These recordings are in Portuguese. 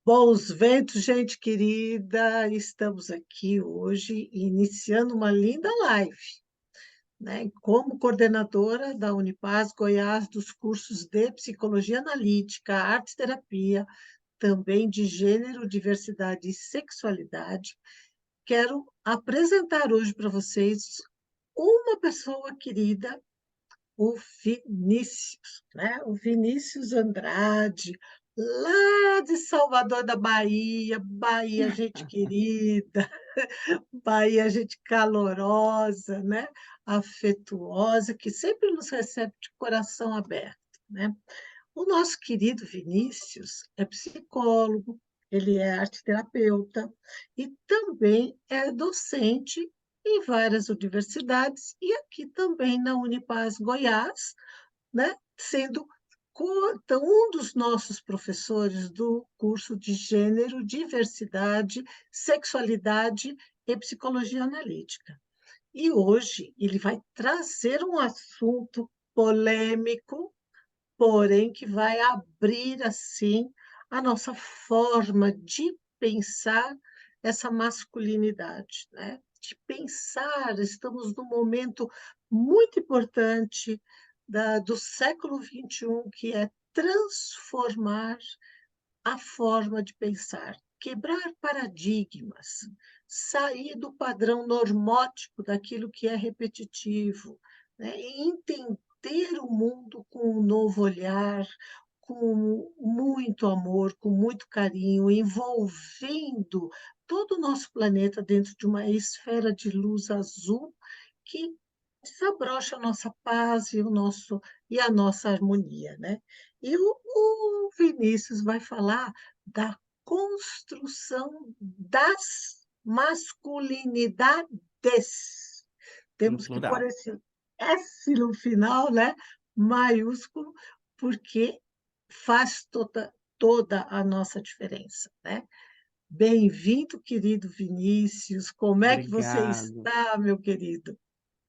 Bons ventos, gente querida. Estamos aqui hoje iniciando uma linda live, né? Como coordenadora da Unipaz Goiás dos cursos de Psicologia Analítica, Arte Terapia, também de Gênero, Diversidade e Sexualidade, quero apresentar hoje para vocês uma pessoa querida, o Vinícius, né? O Vinícius Andrade, lá de Salvador da Bahia, Bahia, gente querida, Bahia, gente calorosa, né? Afetuosa, que sempre nos recebe de coração aberto, né? O nosso querido Vinícius é psicólogo, ele é arteterapeuta e também é docente em várias universidades e aqui também na Unipaz Goiás, né? Sendo então, um dos nossos professores do curso de Gênero, Diversidade, Sexualidade e Psicologia Analítica. E hoje ele vai trazer um assunto polêmico, porém que vai abrir assim a nossa forma de pensar essa masculinidade, né? De pensar, estamos num momento muito importante do século XXI, que é transformar a forma de pensar, quebrar paradigmas, sair do padrão normótico daquilo que é repetitivo, né? E entender o mundo com um novo olhar, com muito amor, com muito carinho, envolvendo todo o nosso planeta dentro de uma esfera de luz azul que desabrocha a nossa paz e a nossa harmonia, né? E o Vinícius vai falar da construção das masculinidades. No Temos que pôr plural. esse S no final, né? Maiúsculo, porque faz toda a nossa diferença, né? Bem-vindo, querido Vinícius. Como é que você Obrigado. está, meu querido?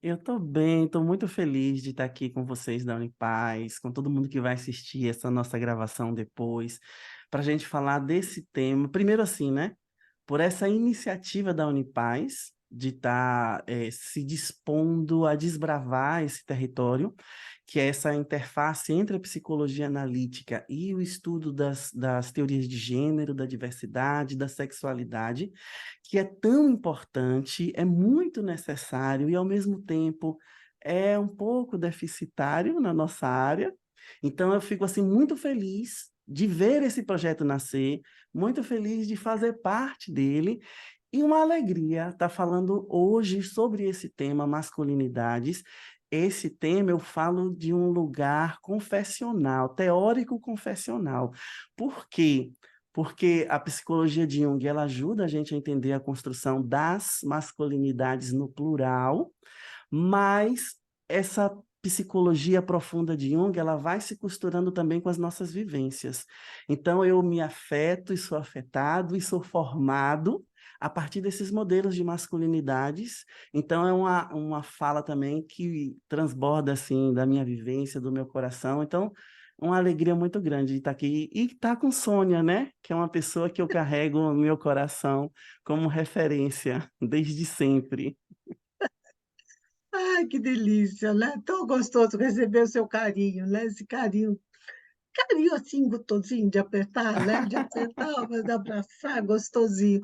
Eu estou bem, estou muito feliz de estar aqui com vocês da Unipaz, com todo mundo que vai assistir essa nossa gravação depois, para a gente falar desse tema. Primeiro assim, né? Por essa iniciativa da Unipaz de estar se dispondo a desbravar esse território, que é essa interface entre a psicologia analítica e o estudo das teorias de gênero, da diversidade, da sexualidade, que é tão importante, é muito necessário e, ao mesmo tempo, é um pouco deficitário na nossa área. Então, eu fico assim muito feliz de ver esse projeto nascer, muito feliz de fazer parte dele e uma alegria estar falando hoje sobre esse tema, masculinidades. Esse tema eu falo de um lugar confessional, teórico confessional. Por quê? Porque a psicologia de Jung, ela ajuda a gente a entender a construção das masculinidades no plural, mas essa psicologia profunda de Jung, ela vai se costurando também com as nossas vivências. Então, eu me afeto e sou afetado e sou formado a partir desses modelos de masculinidades. Então, é uma fala também que transborda, assim, da minha vivência, do meu coração. Então, uma alegria muito grande de estar aqui e estar com Sônia, né? Que é uma pessoa que eu carrego no meu coração como referência desde sempre. Ai, que delícia, né? Tão gostoso receber o seu carinho, né? Esse carinho assim, gostosinho de apertar, né? De apertar, mas de abraçar, gostosinho.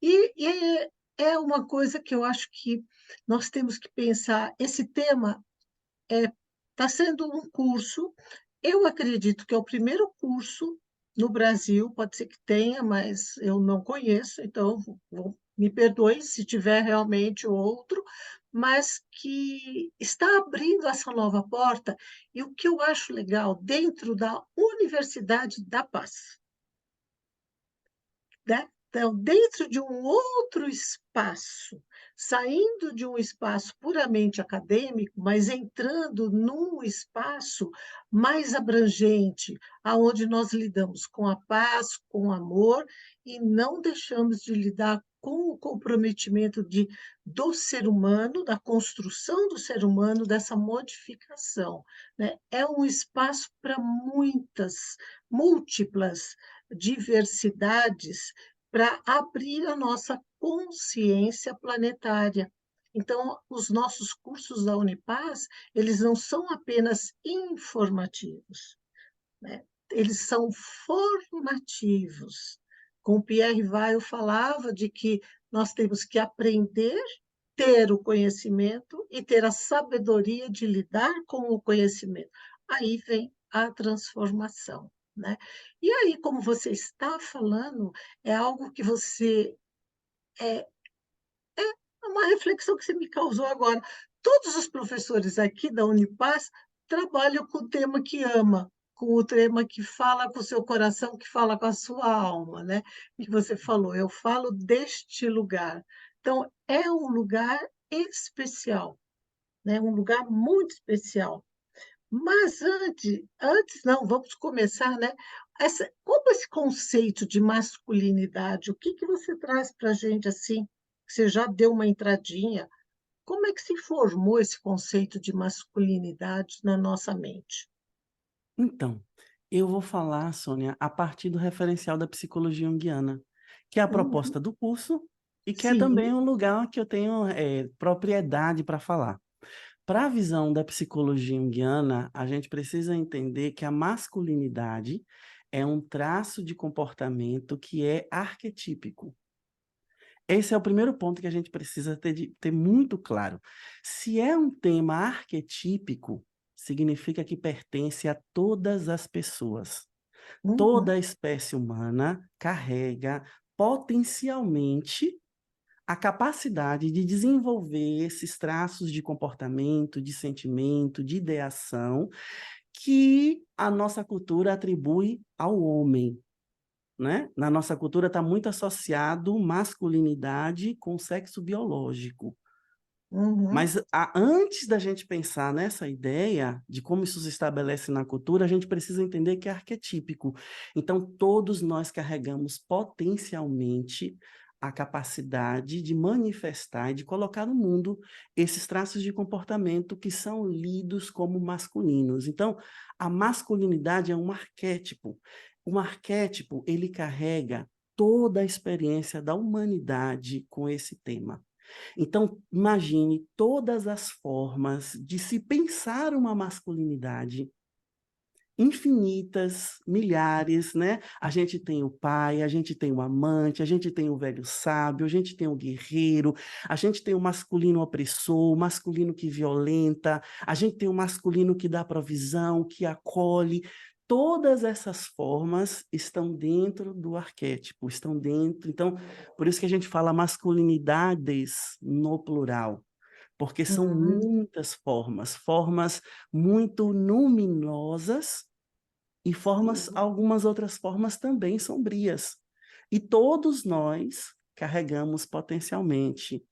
E é uma coisa que eu acho que nós temos que pensar. Esse tema está sendo um curso, eu acredito que é o primeiro curso no Brasil, pode ser que tenha, mas eu não conheço, então me perdoe se tiver realmente outro, mas que está abrindo essa nova porta, e o que eu acho legal, dentro da Universidade da Paz, né? Então, dentro de um outro espaço, saindo de um espaço puramente acadêmico, mas entrando num espaço mais abrangente, aonde nós lidamos com a paz, com o amor, e não deixamos de lidar com o comprometimento do ser humano, da construção do ser humano, dessa modificação, né. É um espaço para muitas, múltiplas diversidades, para abrir a nossa consciência planetária. Então, os nossos cursos da Unipaz, eles não são apenas informativos, né, eles são formativos. Com Pierre Weil falava de que nós temos que aprender, ter o conhecimento e ter a sabedoria de lidar com o conhecimento. Aí vem a transformação, né. E aí, como você está falando, é algo que você é uma reflexão que você me causou agora. Todos os professores aqui da Unipaz trabalham com o tema que ama, com o tema que fala com o seu coração, que fala com a sua alma, né. E que você falou: "Eu falo deste lugar". Então, é um lugar especial, né, um lugar muito especial. Mas antes não, vamos começar, né, como esse conceito de masculinidade, o que que você traz para a gente, assim, que você já deu uma entradinha, como é que se formou esse conceito de masculinidade na nossa mente? Então, eu vou falar, Sônia, a partir do referencial da psicologia junguiana, que é a Uhum, proposta do curso e que é sim, também um lugar que eu tenho propriedade para falar. Para a visão da psicologia junguiana, a gente precisa entender que a masculinidade é um traço de comportamento que é arquetípico. Esse é o primeiro ponto que a gente precisa ter muito claro. Se é um tema arquetípico, significa que pertence a todas as pessoas. Toda uhum, a espécie humana carrega potencialmente a capacidade de desenvolver esses traços de comportamento, de sentimento, de ideação, que a nossa cultura atribui ao homem, né? Na nossa cultura está muito associado masculinidade com sexo biológico. uhum, Mas antes da gente pensar nessa ideia de como isso se estabelece na cultura, a gente precisa entender que é arquetípico. Então, todos nós carregamos potencialmente a capacidade de manifestar e de colocar no mundo esses traços de comportamento que são lidos como masculinos. Então, a masculinidade é um arquétipo. Um arquétipo, ele carrega toda a experiência da humanidade com esse tema. Então, imagine todas as formas de se pensar uma masculinidade, infinitas, milhares, né? A gente tem o pai, a gente tem o amante, a gente tem o velho sábio, a gente tem o guerreiro, a gente tem o masculino opressor, o masculino que violenta, a gente tem o masculino que dá provisão, que acolhe. Todas essas formas estão dentro do arquétipo, estão dentro. Então, por isso que a gente fala masculinidades no plural, porque são uhum. muitas formas, formas muito luminosas e formas, algumas outras formas também sombrias. E todos nós carregamos potencialmente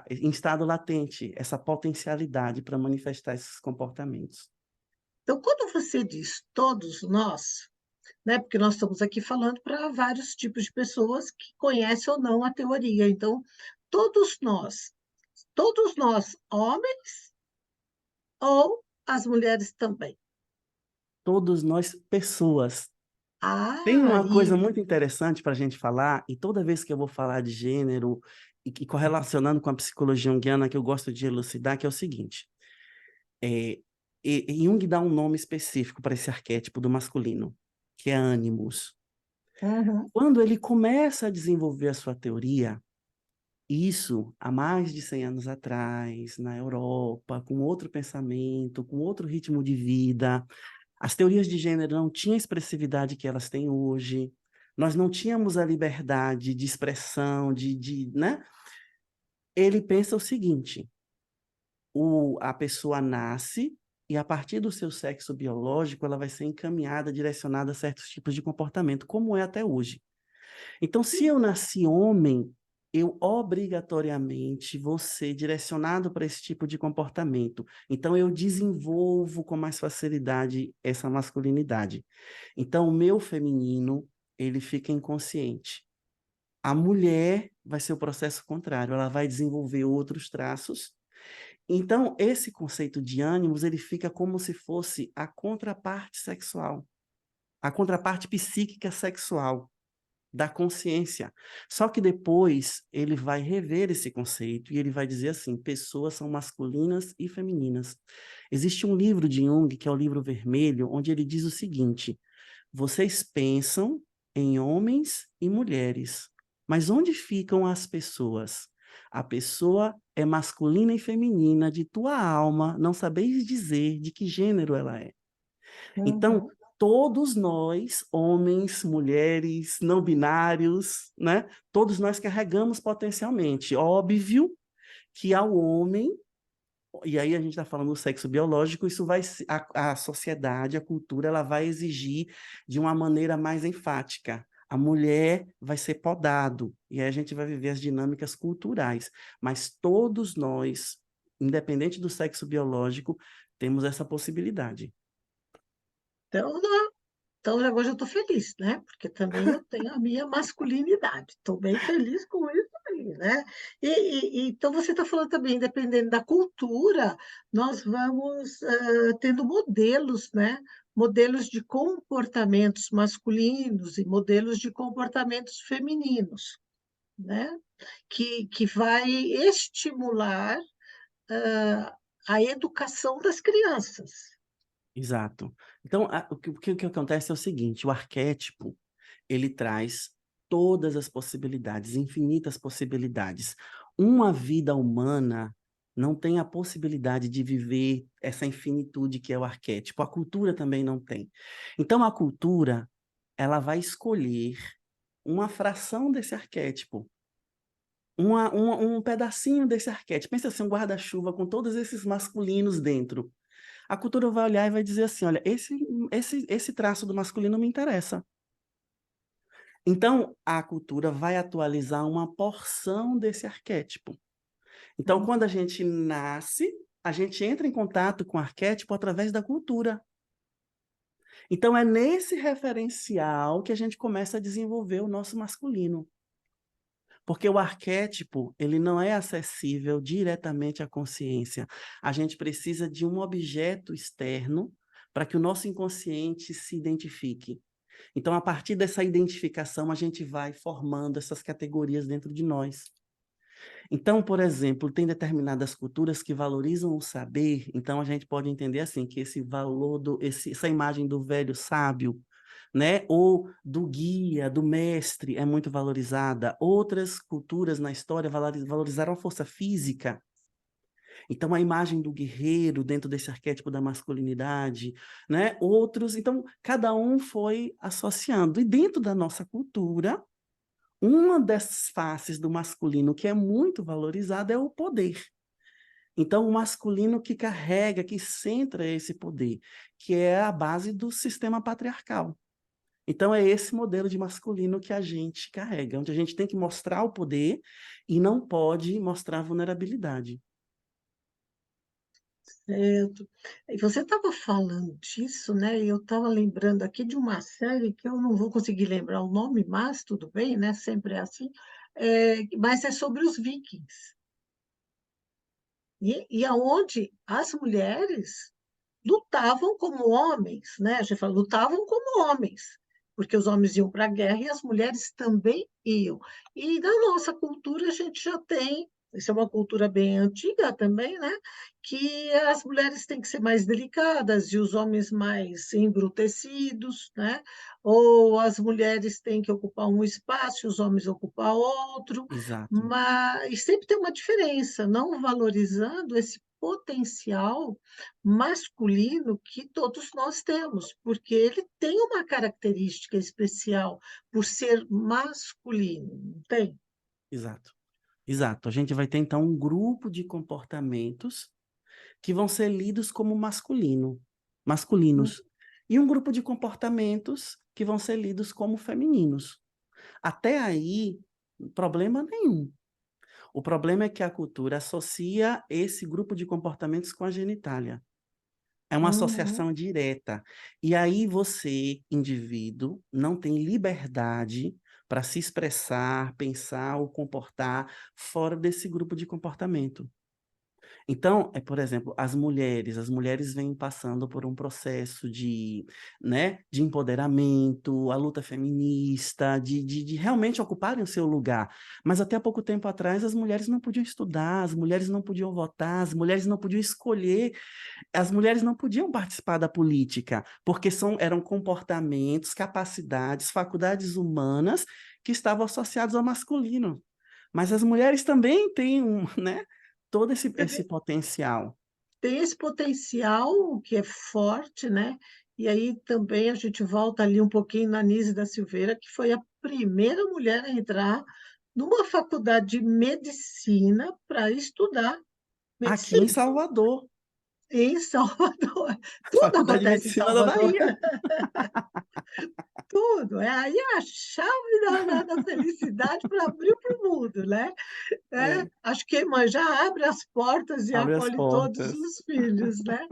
em estado latente, essa potencialidade para manifestar esses comportamentos. Então, quando você diz "todos nós", né, porque nós estamos aqui falando para vários tipos de pessoas que conhecem ou não a teoria, então, todos nós, todos nós homens ou as mulheres também? Todos nós, pessoas. Tem Ah, uma coisa isso. muito interessante para a gente falar, e toda vez que eu vou falar de gênero, e correlacionando com a psicologia junguiana, que eu gosto de elucidar, que é o seguinte: é, Jung dá um nome específico para esse arquétipo do masculino, que é ânimos. Uhum, Quando ele começa a desenvolver a sua teoria, isso há mais de 100 anos atrás, na Europa, com outro pensamento, com outro ritmo de vida, as teorias de gênero não tinham a expressividade que elas têm hoje, nós não tínhamos a liberdade de expressão, né? Ele pensa o seguinte: a pessoa nasce e a partir do seu sexo biológico ela vai ser encaminhada, direcionada a certos tipos de comportamento, como é até hoje. Então, se eu nasci homem, eu obrigatoriamente vou ser direcionado para esse tipo de comportamento. Então, eu desenvolvo com mais facilidade essa masculinidade. Então, o meu feminino, ele fica inconsciente. A mulher vai ser o processo contrário, ela vai desenvolver outros traços. Então, esse conceito de ânimos, ele fica como se fosse a contraparte sexual, a contraparte psíquica sexual da consciência. Só que depois ele vai rever esse conceito e ele vai dizer assim: pessoas são masculinas e femininas. Existe um livro de Jung, que é o livro vermelho, onde ele diz o seguinte: vocês pensam em homens e mulheres, mas onde ficam as pessoas? A pessoa é masculina e feminina, de tua alma, não sabeis dizer de que gênero ela é. Então, Uhum. todos nós, homens, mulheres, não binários, né? Todos nós carregamos potencialmente. Óbvio que ao homem, e aí a gente está falando do sexo biológico, isso vai, a sociedade, a cultura, ela vai exigir de uma maneira mais enfática. A mulher vai ser podado, e aí a gente vai viver as dinâmicas culturais. Mas todos nós, independente do sexo biológico, temos essa possibilidade. Então, então agora eu estou feliz, né? Porque também eu tenho a minha masculinidade. Estou bem feliz com isso aí, né? Então você está falando também, dependendo da cultura, nós vamos tendo modelos, né? Modelos de comportamentos masculinos e modelos de comportamentos femininos, né? Que vai estimular ah, a educação das crianças. Exato. Então, o que acontece é o seguinte, o arquétipo, ele traz todas as possibilidades, infinitas possibilidades. Uma vida humana não tem a possibilidade de viver essa infinitude que é o arquétipo. A cultura também não tem. Então, a cultura, ela vai escolher uma fração desse arquétipo, um pedacinho desse arquétipo. Pensa assim, um guarda-chuva com todos esses masculinos dentro. A cultura vai olhar e vai dizer assim, olha, esse traço do masculino me interessa. Então, a cultura vai atualizar uma porção desse arquétipo. Então, quando a gente nasce, a gente entra em contato com o arquétipo através da cultura. Então, é nesse referencial que a gente começa a desenvolver o nosso masculino. Porque o arquétipo, ele não é acessível diretamente à consciência. A gente precisa de um objeto externo para que o nosso inconsciente se identifique. Então, a partir dessa identificação, a gente vai formando essas categorias dentro de nós. Então, por exemplo, tem determinadas culturas que valorizam o saber, então a gente pode entender assim, que esse valor, essa imagem do velho sábio, né, ou do guia, do mestre, é muito valorizada. Outras culturas na história valorizaram a força física. Então, a imagem do guerreiro dentro desse arquétipo da masculinidade, né? Outros, então, cada um foi associando. E dentro da nossa cultura, uma dessas faces do masculino que é muito valorizada é o poder. Então, o masculino que carrega, que centra esse poder, que é a base do sistema patriarcal. Então, é esse modelo de masculino que a gente carrega, onde a gente tem que mostrar o poder e não pode mostrar a vulnerabilidade. Certo. E você estava falando disso, né? E eu estava lembrando aqui de uma série que eu não vou conseguir lembrar o nome, mas tudo bem, né? Sempre é assim. Mas é sobre os vikings. E aonde as mulheres lutavam como homens, né? A gente fala, lutavam como homens, porque os homens iam para a guerra e as mulheres também iam. E na nossa cultura a gente já tem, isso é uma cultura bem antiga também, né? Que as mulheres têm que ser mais delicadas e os homens mais embrutecidos, né? Ou as mulheres têm que ocupar um espaço e os homens ocupar outro, Exato, mas e sempre tem uma diferença, não valorizando esse potencial masculino que todos nós temos, porque ele tem uma característica especial por ser masculino, não tem? exato, exato. A gente vai ter, então, um grupo de comportamentos que vão ser lidos como Hum, masculinos, e um grupo de comportamentos que vão ser lidos como femininos. Até aí, problema nenhum. O problema é que a cultura associa esse grupo de comportamentos com a genitália. É uma uhum, associação direta. E aí você, indivíduo, não tem liberdade para se expressar, pensar ou comportar fora desse grupo de comportamento. Então, por exemplo, as mulheres vêm passando por um processo de, né, de empoderamento, a luta feminista, de realmente ocuparem o seu lugar. Mas até há pouco tempo atrás, as mulheres não podiam estudar, as mulheres não podiam votar, as mulheres não podiam escolher, as mulheres não podiam participar da política, porque eram comportamentos, capacidades, faculdades humanas que estavam associados ao masculino. Mas as mulheres também têm né, todo esse potencial. Tem esse potencial que é forte, né? E aí também a gente volta ali um pouquinho na Nise da Silveira, que foi a primeira mulher a entrar numa faculdade de medicina para estudar Aqui em medicina Salvador, em Salvador. a Tudo Faculdade de acontece em Medicina da Salvador. Bahia. Tudo. É aí a chave da felicidade para abrir para o mundo, né? É, Acho que a mãe já abre as portas e abre as acolhe todos portas. os filhos, né?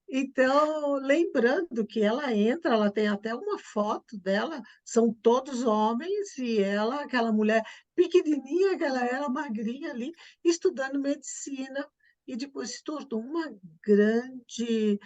Então, lembrando que ela entra, ela tem até uma foto dela, são todos homens, e ela, aquela mulher pequenininha que ela era, magrinha ali, estudando medicina, e depois se tornou uma grande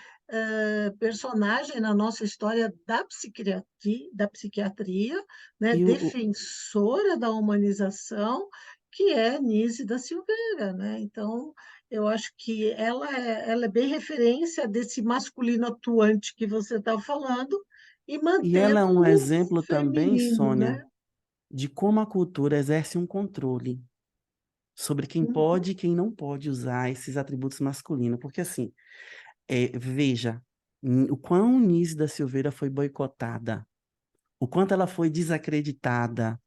personagem na nossa história da psiquiatria, né? E Defensora da humanização, que é Nise da Silveira, né? Então, eu acho que ela é bem referência desse masculino atuante que você está falando e e ela é mantendo um o exemplo também, feminino, Sônia, né? de como a cultura exerce um controle sobre quem Uhum. pode e quem não pode usar esses atributos masculinos. Porque, assim, veja, o quão Nise da Silveira foi boicotada, o quanto ela foi desacreditada,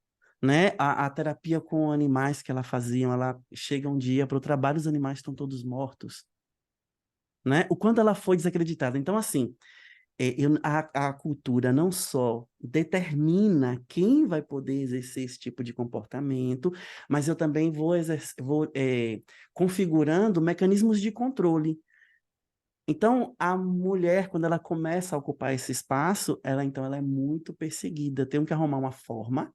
né? A terapia com animais que ela fazia, ela chega um dia para o trabalho, os animais estão todos mortos, né? O quanto ela foi desacreditada. Então, assim, a cultura não só determina quem vai poder exercer esse tipo de comportamento, mas eu também vou configurando mecanismos de controle. Então, a mulher, quando ela começa a ocupar esse espaço, ela é muito perseguida. Tem que arrumar uma forma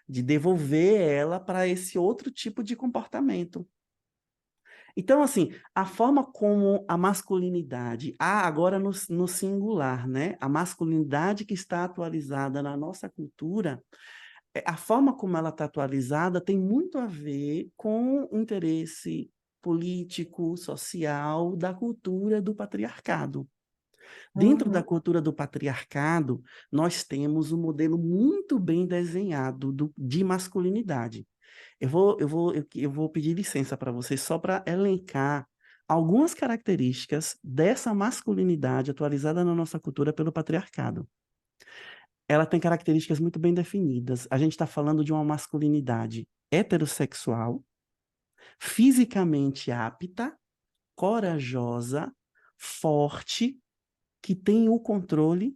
de devolver ela para esse outro tipo de comportamento. Então, assim, a forma como a masculinidade, agora no singular, né? A masculinidade que está atualizada na nossa cultura, a forma como ela está atualizada tem muito a ver com o interesse político, social, da cultura do patriarcado. Dentro da Uhum. cultura do patriarcado, nós temos um modelo muito bem desenhado de masculinidade. Eu vou pedir licença para você só para elencar algumas características dessa masculinidade atualizada na nossa cultura pelo patriarcado. Ela tem características muito bem definidas. A gente está falando de uma masculinidade heterossexual, fisicamente apta, corajosa, forte, que tem o controle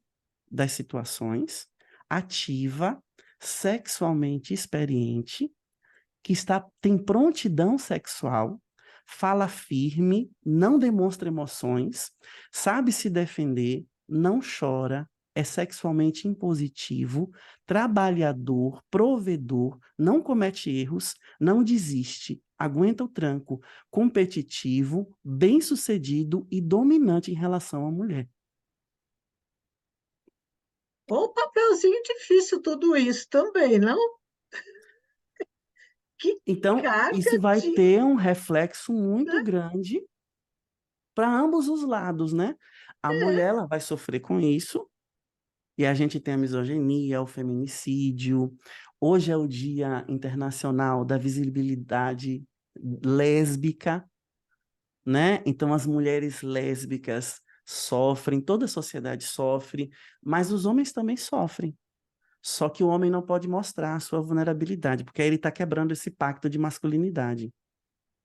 das situações, ativa, sexualmente experiente, tem prontidão sexual, fala firme, não demonstra emoções, sabe se defender, não chora, é sexualmente impositivo, trabalhador, provedor, não comete erros, não desiste, aguenta o tranco, competitivo, bem-sucedido e dominante em relação à mulher. Um papelzinho difícil tudo isso também, não? Que Então, carga isso vai de, ter um reflexo muito né? grande para ambos os lados, né? A mulher ela vai sofrer com isso, e a gente tem a misoginia, o feminicídio. Hoje é o Dia Internacional da Visibilidade Lésbica, né? Então, as mulheres lésbicas sofrem, toda a sociedade sofre, mas os homens também sofrem. Só que o homem não pode mostrar a sua vulnerabilidade, porque aí ele está quebrando esse pacto de masculinidade.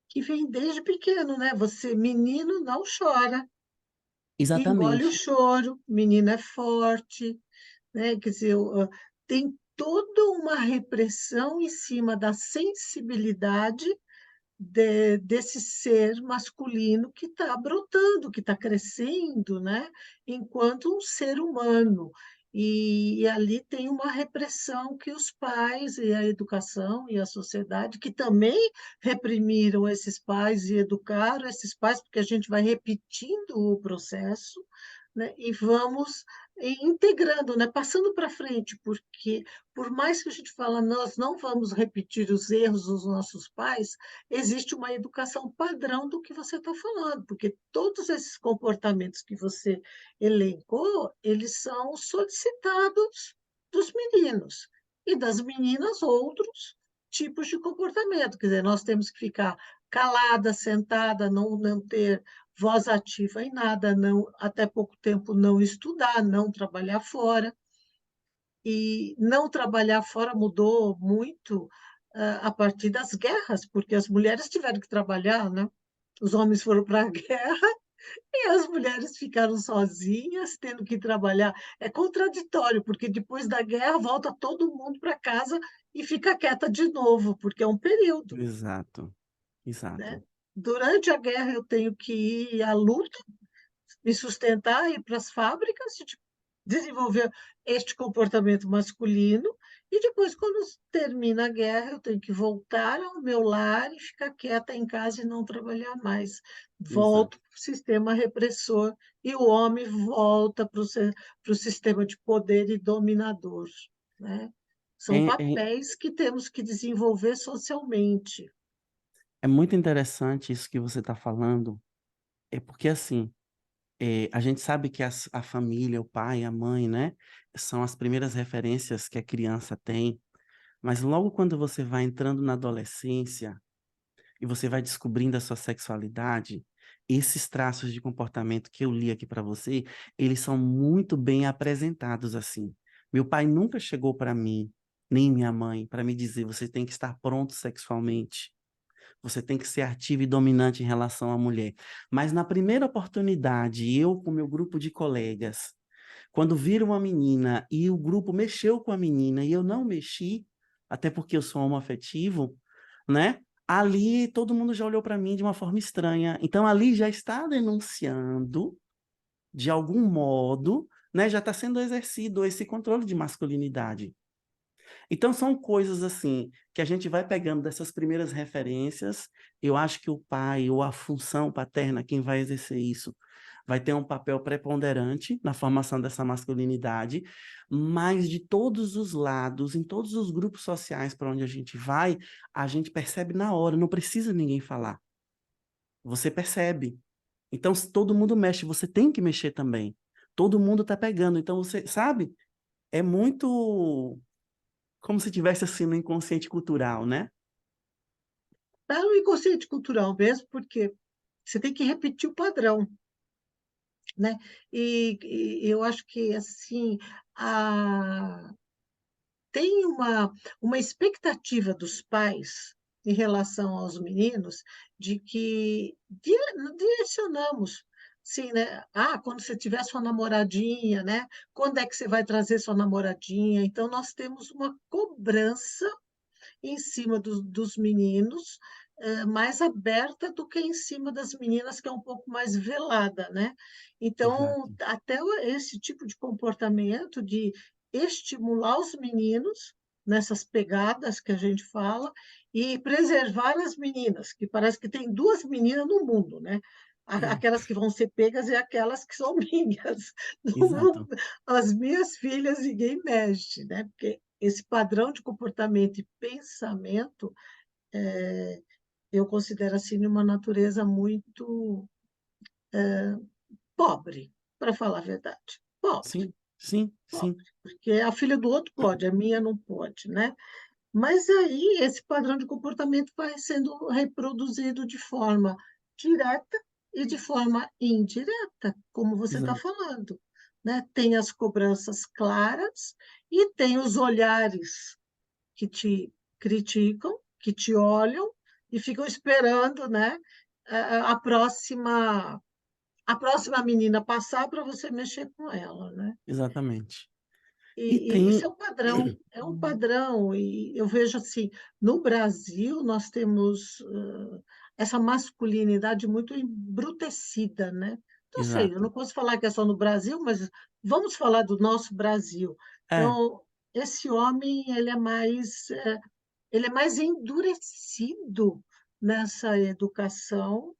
Que vem desde pequeno, né? Você, menino, não chora, engole o Exatamente. choro, menino é forte, né? Quer dizer, tem toda uma repressão em cima da sensibilidade desse ser masculino que está brotando, que está crescendo, né? Enquanto um ser humano. e ali tem uma repressão que os pais e a educação e a sociedade, que também reprimiram esses pais e educaram esses pais, porque a gente vai repetindo o processo, né, e vamos integrando, né, passando para frente, porque por mais que a gente fala: "Nós não vamos repetir os erros dos nossos pais", existe uma educação padrão do que você está falando, porque todos esses comportamentos que você elencou, eles são solicitados dos meninos, e das meninas outros tipos de comportamento, quer dizer, nós temos que ficar calada, sentada, não ter voz ativa em nada, não, até pouco tempo não estudar, não trabalhar fora. E não trabalhar fora mudou muito, a partir das guerras, porque as mulheres tiveram que trabalhar, né. Os homens foram para a guerra e as mulheres ficaram sozinhas, tendo que trabalhar. É contraditório, porque depois da guerra volta todo mundo para casa e fica quieta de novo, porque é um período, Exato, né. exato. Durante a guerra eu tenho que ir à luta, me sustentar, ir para as fábricas e desenvolver este comportamento masculino, e depois, quando termina a guerra, eu tenho que voltar ao meu lar e ficar quieta em casa e não trabalhar mais. Exato. Volto para o sistema repressor e o homem volta para o sistema de poder e dominador, né. São É é papéis que temos que desenvolver socialmente. é muito interessante isso que você está falando, é porque, assim, a gente sabe que a família, o pai, a mãe, né, são as primeiras referências que a criança tem, mas logo quando você vai entrando na adolescência e você vai descobrindo a sua sexualidade, esses traços de comportamento que eu li aqui para você, eles são muito bem apresentados assim. Meu pai nunca chegou para mim, nem minha mãe, para me dizer: "Você tem que estar pronto sexualmente. Você tem que ser ativo e dominante em relação à mulher". Mas na primeira oportunidade, eu com meu grupo de colegas, quando viram uma menina e o grupo mexeu com a menina e eu não mexi, até porque eu sou homoafetivo, né, ali todo mundo já olhou para mim de uma forma estranha. Então ali já está denunciando, de algum modo, né, já está sendo exercido esse controle de masculinidade. Então são coisas, assim, que a gente vai pegando dessas primeiras referências. Eu acho que o pai ou a função paterna, quem vai exercer isso, vai ter um papel preponderante na formação dessa masculinidade, mas de todos os lados, em todos os grupos sociais para onde a gente percebe na hora, não precisa ninguém falar. Você percebe. Então se todo mundo mexe, você tem que mexer também. Todo mundo está pegando, então você sabe, é muito como se tivesse, assim, no inconsciente cultural, né. Está no inconsciente cultural mesmo, porque você tem que repetir o padrão. Né. E eu acho que, assim, a tem uma expectativa dos pais em relação aos meninos de que direcionamos, sim, né: "Ah, quando você tiver sua namoradinha, né, quando é que você vai trazer sua namoradinha?". Então nós temos uma cobrança em cima dos meninos, mais aberta do que em cima das meninas, que é um pouco mais velada, né. Então, Exato, até esse tipo de comportamento de estimular os meninos nessas pegadas que a gente fala, e preservar as meninas, que parece que tem 2 meninas no mundo, né. Aquelas que vão ser pegas e aquelas que são minhas. Não, exato. as minhas filhas ninguém mexe, né, porque esse padrão de comportamento e pensamento, eu considero, assim, de uma natureza muito pobre, para falar a verdade, pobre, Sim, sim, pobre, sim, porque a filha do outro pode, a minha não pode, né. Mas aí esse padrão de comportamento vai sendo reproduzido de forma direta e de forma indireta, como você está exato, falando, né. Tem as cobranças claras e tem os olhares que te criticam, que te olham e ficam esperando, né, a próxima menina passar para você mexer com ela, né. exatamente. E E isso tem é um padrão, e eu vejo assim, no Brasil nós temos, essa masculinidade muito embrutecida, né. não sei, eu exato. não posso falar que é só no Brasil, mas vamos falar do nosso Brasil. É, Então, esse homem, ele é mais endurecido nessa educação,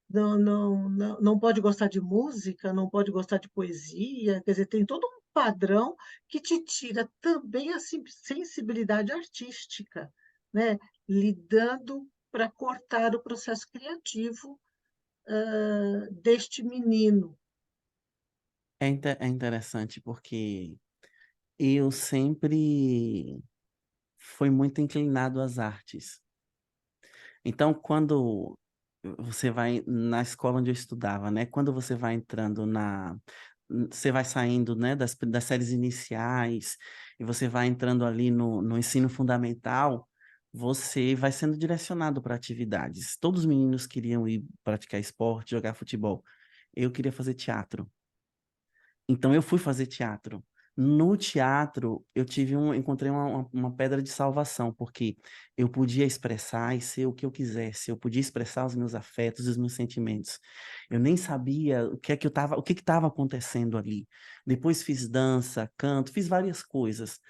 não pode gostar de música, não pode gostar de poesia, quer dizer, tem todo um padrão que te tira também a sensibilidade artística, né, lidando para cortar o processo criativo, deste menino. é interessante porque eu sempre fui muito inclinado às artes. Então, quando você vai na escola onde eu estudava, né? Quando você vai entrando você vai saindo, né, das séries iniciais e você vai entrando ali no ensino fundamental, você vai sendo direcionado para atividades. Todos os meninos queriam ir praticar esporte, jogar futebol. Eu queria fazer teatro. Então eu fui fazer teatro. No teatro, encontrei uma pedra de salvação, porque eu podia expressar e ser o que eu quisesse, eu podia expressar os meus afetos, os meus sentimentos. Eu nem sabia o que estava acontecendo ali. Depois fiz dança, canto, fiz várias coisas.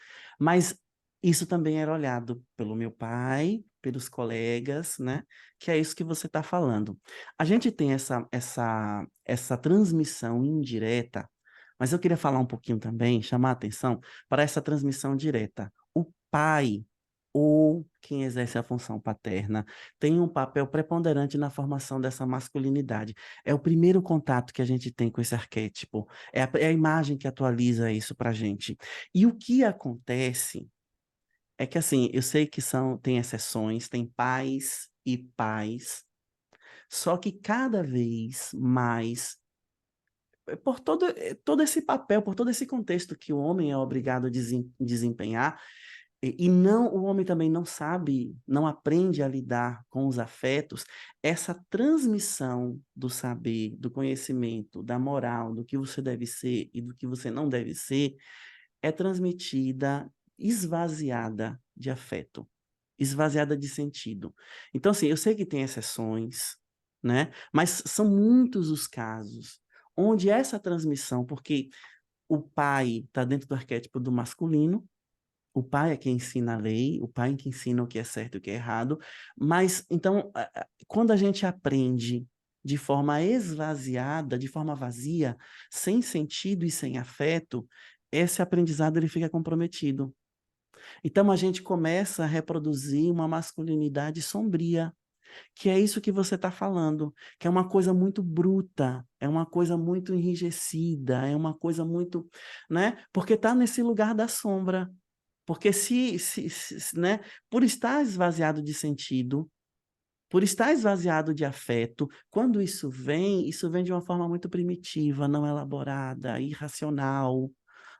Mas isso também era olhado pelo meu pai, pelos colegas, né? Que é isso que você está falando. A gente tem essa transmissão indireta, mas eu queria falar um pouquinho também, chamar a atenção para essa transmissão direta. O pai, ou quem exerce a função paterna, tem um papel preponderante na formação dessa masculinidade. É o primeiro contato que a gente tem com esse arquétipo, é a imagem que atualiza isso para a gente. E o que acontece é que, assim, eu sei que tem exceções, tem pais e pais, só que cada vez mais por todo esse papel, por todo esse contexto que o homem é obrigado a desempenhar, e não, o homem também não sabe, não aprende a lidar com os afetos, essa transmissão do saber, do conhecimento, da moral, do que você deve ser e do que você não deve ser, é transmitida esvaziada de afeto, esvaziada de sentido. Então, assim, eu sei que tem exceções, né? Mas são muitos os casos onde essa transmissão, porque o pai está dentro do arquétipo do masculino, o pai é quem ensina a lei, o pai é quem ensina o que é certo e o que é errado, mas então, quando a gente aprende de forma esvaziada, de forma vazia, sem sentido e sem afeto, esse aprendizado ele fica comprometido. Então a gente começa a reproduzir uma masculinidade sombria, que é isso que você está falando, que é uma coisa muito bruta, é uma coisa muito enrijecida, é uma coisa muito, né? Porque está nesse lugar da sombra. Porque né, por estar esvaziado de sentido, por estar esvaziado de afeto, quando isso vem de uma forma muito primitiva, não elaborada, irracional,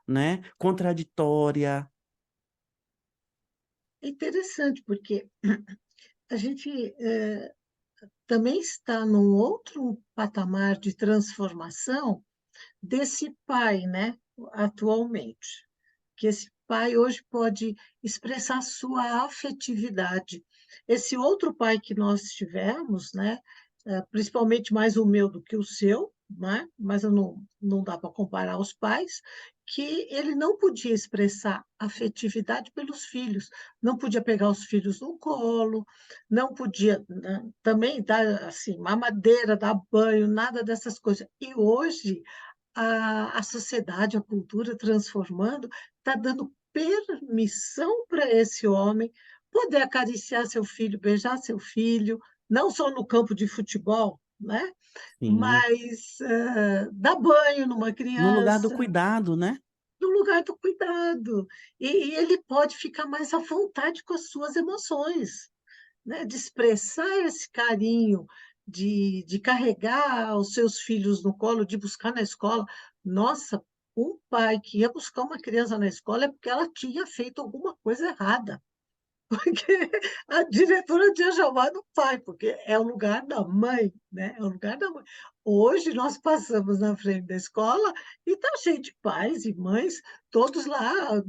né, contraditória. É interessante, porque a gente também está num outro patamar de transformação desse pai, né, atualmente. Que esse pai hoje pode expressar sua afetividade. Esse outro pai que nós tivemos, né, principalmente mais o meu do que o seu, né, mas eu não dá para comparar os pais, que ele não podia expressar afetividade pelos filhos, não podia pegar os filhos no colo, não podia, né, também dar assim, mamadeira, dar banho, nada dessas coisas. E hoje a sociedade, a cultura transformando, está dando permissão para esse homem poder acariciar seu filho, beijar seu filho, não só no campo de futebol, né, Sim. mas, dar banho numa No lugar do criança, cuidado, né? no lugar do cuidado. E ele pode ficar mais à vontade com as suas emoções, né, de expressar esse carinho, de carregar os seus filhos no colo, de buscar na escola. Nossa, um pai que ia buscar uma criança na escola é porque ela tinha feito alguma coisa errada, porque a diretora tinha chamado o pai, porque é o lugar da mãe, né, é o lugar da mãe. Hoje nós passamos na frente da escola e está cheio de pais e mães, todos lá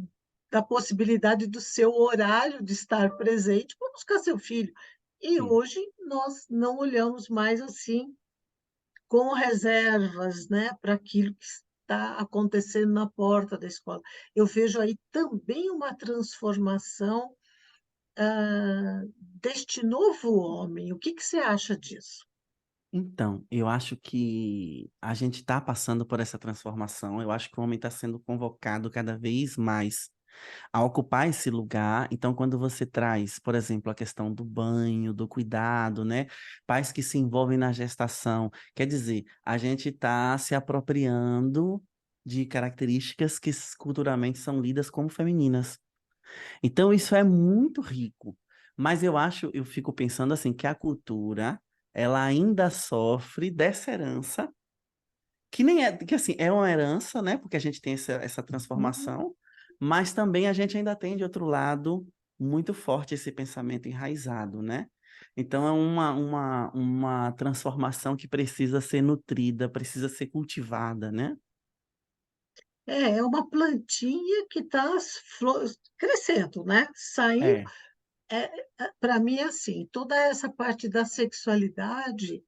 da possibilidade do seu horário de estar presente para buscar seu filho. E Sim. hoje nós não olhamos mais assim com reservas, né, para aquilo que está acontecendo na porta da escola. Eu vejo aí também uma transformação, deste novo homem. O que que você acha disso? Então, eu acho que a gente está passando por essa transformação. Eu acho que o homem está sendo convocado cada vez mais a ocupar esse lugar. Então, quando você traz, por exemplo, a questão do banho, do cuidado, né? Pais que se envolvem na gestação, quer dizer, a gente está se apropriando de características que culturalmente são lidas como femininas. Então, isso é muito rico. Mas eu fico pensando assim, que a cultura, ela ainda sofre dessa herança, que nem é, que assim, é uma herança, né? Porque a gente tem essa Uhum. transformação, mas também a gente ainda tem, de outro lado, muito forte esse pensamento enraizado, né? Então, é uma transformação que precisa ser nutrida, precisa ser cultivada, né? É uma plantinha que está crescendo, né, saiu. É, Para mim é assim, toda essa parte da sexualidade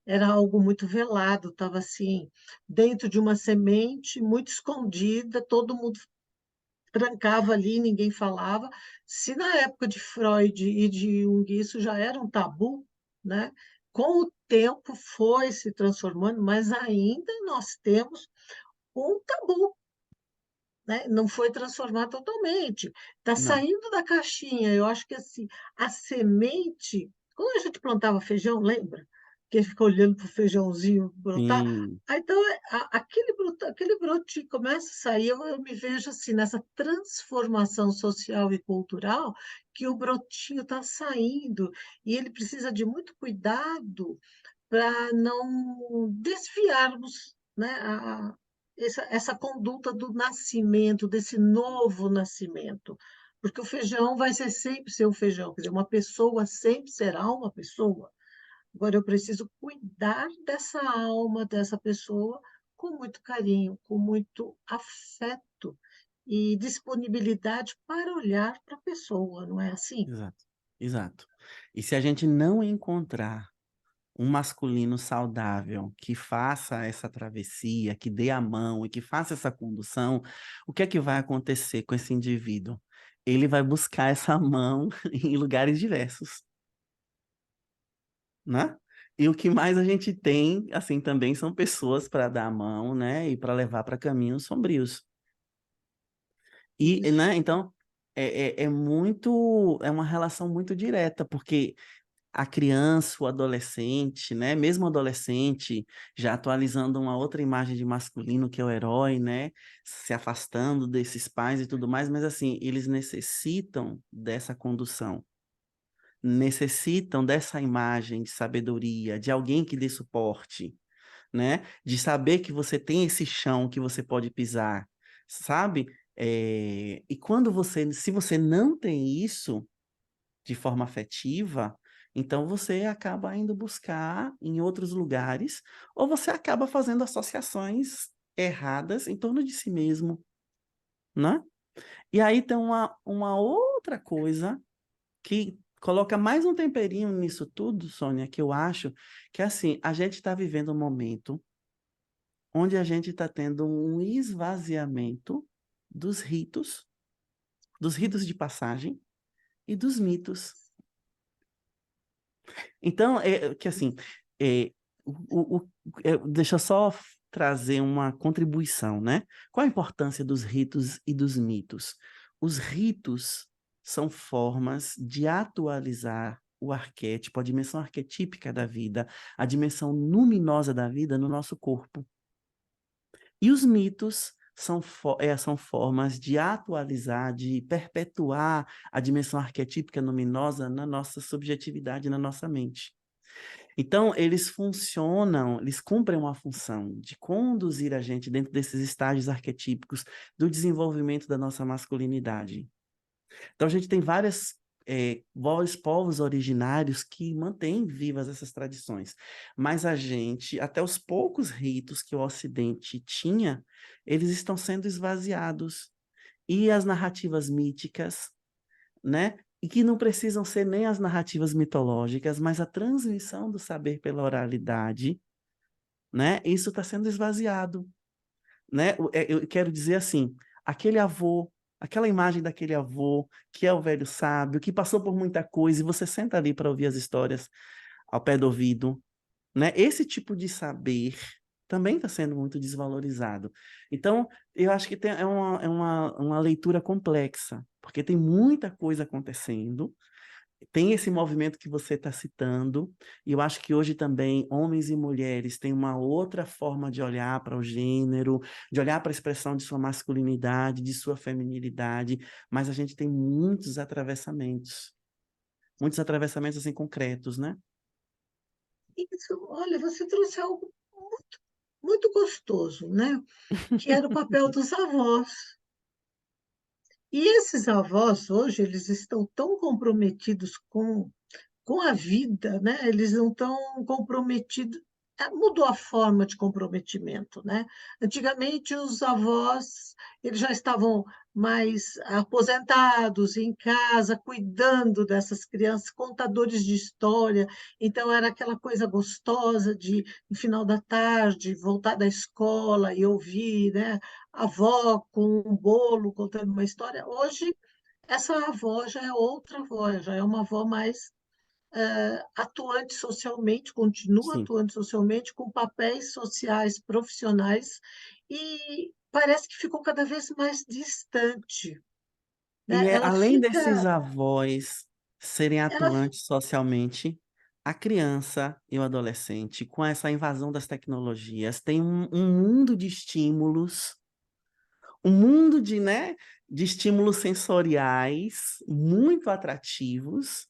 era algo muito velado, estava assim, dentro de uma semente, muito escondida, todo mundo trancava ali, ninguém falava. Se na época de Freud e de Jung isso já era um tabu, né, com o tempo foi se transformando, mas ainda nós temos um tabu, né, não foi transformado totalmente, está não. saindo da caixinha. Eu acho que, assim, a semente quando a gente plantava feijão, lembra? Que fica olhando para o feijãozinho brotar? Sim, Ah, então, aquele brote começa a sair. Eu me vejo, assim, nessa transformação social e cultural, que o brotinho está saindo, e ele precisa de muito cuidado para não desviarmos, né, essa conduta do nascimento, desse novo nascimento, porque o feijão vai ser sempre ser o feijão, quer dizer, uma pessoa sempre será uma pessoa. Agora eu preciso cuidar dessa alma dessa pessoa com muito carinho, com muito afeto e disponibilidade para olhar para a pessoa, não é assim? exato, exato. E se a gente não encontrar um masculino saudável que faça essa travessia, que dê a mão e que faça essa condução, o que é que vai acontecer com esse indivíduo? Ele vai buscar essa mão em lugares diversos, né? E o que mais a gente tem, assim, também são pessoas para dar a mão, né? E para levar para caminhos sombrios. E, Isso. né? Então, é muito, é uma relação muito direta, porque a criança, o adolescente, né? Mesmo o adolescente, já atualizando uma outra imagem de masculino que é o herói, né? Se afastando desses pais e tudo mais, mas assim, eles necessitam dessa condução, necessitam dessa imagem de sabedoria, de alguém que dê suporte, né? De saber que você tem esse chão que você pode pisar, sabe? E quando você, se você não tem isso de forma afetiva, então você acaba indo buscar em outros lugares, ou você acaba fazendo associações erradas em torno de si mesmo, né? E aí tem uma outra coisa que coloca mais um temperinho nisso tudo, Sônia, que eu acho que assim, a gente está vivendo um momento onde a gente está tendo um esvaziamento dos ritos de passagem e dos mitos. Então, que assim, é, deixa eu só trazer uma contribuição, né? Qual a importância dos ritos e dos mitos? Os ritos são formas de atualizar o arquétipo, a dimensão arquetípica da vida, a dimensão luminosa da vida no nosso corpo. E os mitos são formas de atualizar, de perpetuar a dimensão arquetípica luminosa na nossa subjetividade, na nossa mente. Então, eles funcionam, eles cumprem uma função de conduzir a gente dentro desses estágios arquetípicos do desenvolvimento da nossa masculinidade. Então, a gente tem vários povos originários que mantêm vivas essas tradições, mas a gente, até os poucos ritos que o Ocidente tinha, eles estão sendo esvaziados. E as narrativas míticas, né? E que não precisam ser nem as narrativas mitológicas, mas a transmissão do saber pela oralidade, né? Isso está sendo esvaziado, né? Eu quero dizer assim, aquele avô, aquela imagem daquele avô que é o velho sábio, que passou por muita coisa, e você senta ali para ouvir as histórias ao pé do ouvido, né? Esse tipo de saber também está sendo muito desvalorizado. Então, eu acho que é uma leitura complexa, porque tem muita coisa acontecendo, tem esse movimento que você está citando, e eu acho que hoje também homens e mulheres têm uma outra forma de olhar para o gênero, de olhar para a expressão de sua masculinidade, de sua feminilidade, mas a gente tem muitos atravessamentos assim concretos, né? Isso, olha, você trouxe algo muito, muito gostoso, né? Que era o papel dos avós. E esses avós, hoje, eles estão tão comprometidos com a vida, né? Eles não estão comprometidos. Mudou a forma de comprometimento, né? Antigamente, os avós eles já estavam mais aposentados em casa, cuidando dessas crianças, contadores de história. Então, era aquela coisa gostosa de, no final da tarde, voltar da escola e ouvir, né? A avó com um bolo contando uma história. Hoje, essa avó já é outra avó, já é uma avó mais atuante socialmente, continua Sim. atuante socialmente, com papéis sociais profissionais, e parece que ficou cada vez mais distante, E né? Ela além desses fica, avós serem ela, atuantes socialmente, a criança e o adolescente, com essa invasão das tecnologias, tem um mundo de estímulos, um mundo de, né, de estímulos sensoriais muito atrativos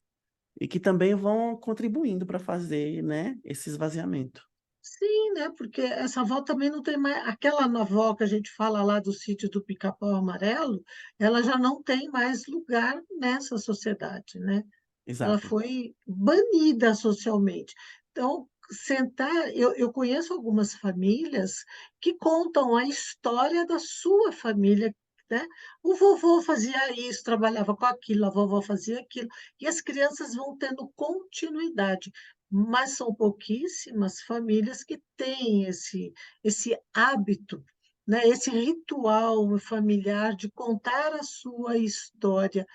e que também vão contribuindo para fazer, né, esse esvaziamento. sim, né? Porque essa avó também não tem mais, aquela avó que a gente fala lá do sítio do Pica-Pau Amarelo, ela já não tem mais lugar nessa sociedade, né? Ela Exato. foi banida socialmente. Então, sentar, eu conheço algumas famílias que contam a história da sua família, né? O vovô fazia isso, trabalhava com aquilo, a vovó fazia aquilo, e as crianças vão tendo continuidade. Mas são pouquíssimas famílias que têm esse hábito, né? Esse ritual familiar de contar a sua história,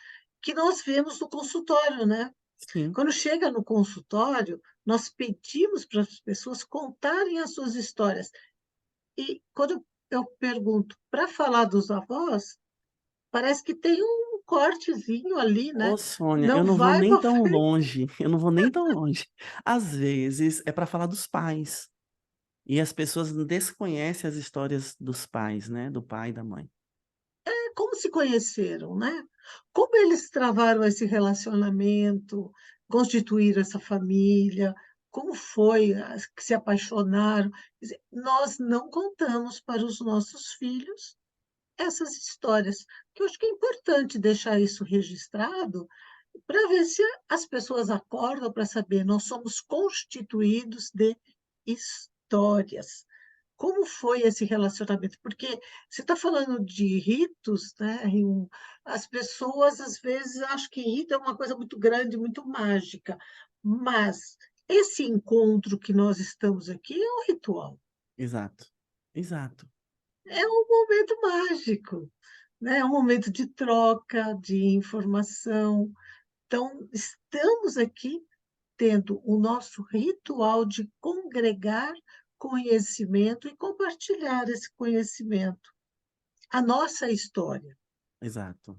que nós vemos no consultório, né? Sim. Quando chega no consultório, nós pedimos para as pessoas contarem as suas histórias. E quando eu pergunto para falar dos avós, parece que tem um cortezinho ali, né? Ô, Sônia, eu Não não vou vai nem para tão frente. longe, eu não vou nem tão longe. Às vezes é para falar dos pais. E as pessoas desconhecem as histórias dos pais, né? Do pai e da mãe. Como se conheceram, né? Como eles travaram esse relacionamento, constituíram essa família, como foi que se apaixonaram. Quer dizer, nós não contamos para os nossos filhos essas histórias, que eu acho que é importante deixar isso registrado para ver se as pessoas acordam para saber, nós somos constituídos de histórias. Como foi esse relacionamento? Porque você está falando de ritos, né? As pessoas às vezes acham que rito é uma coisa muito grande, muito mágica, mas esse encontro que nós estamos aqui é um ritual, Exato. Exato. é um momento mágico, né? É um momento de troca, de informação. Então, estamos aqui tendo o nosso ritual de congregar conhecimento e compartilhar esse conhecimento, a nossa história. Exato.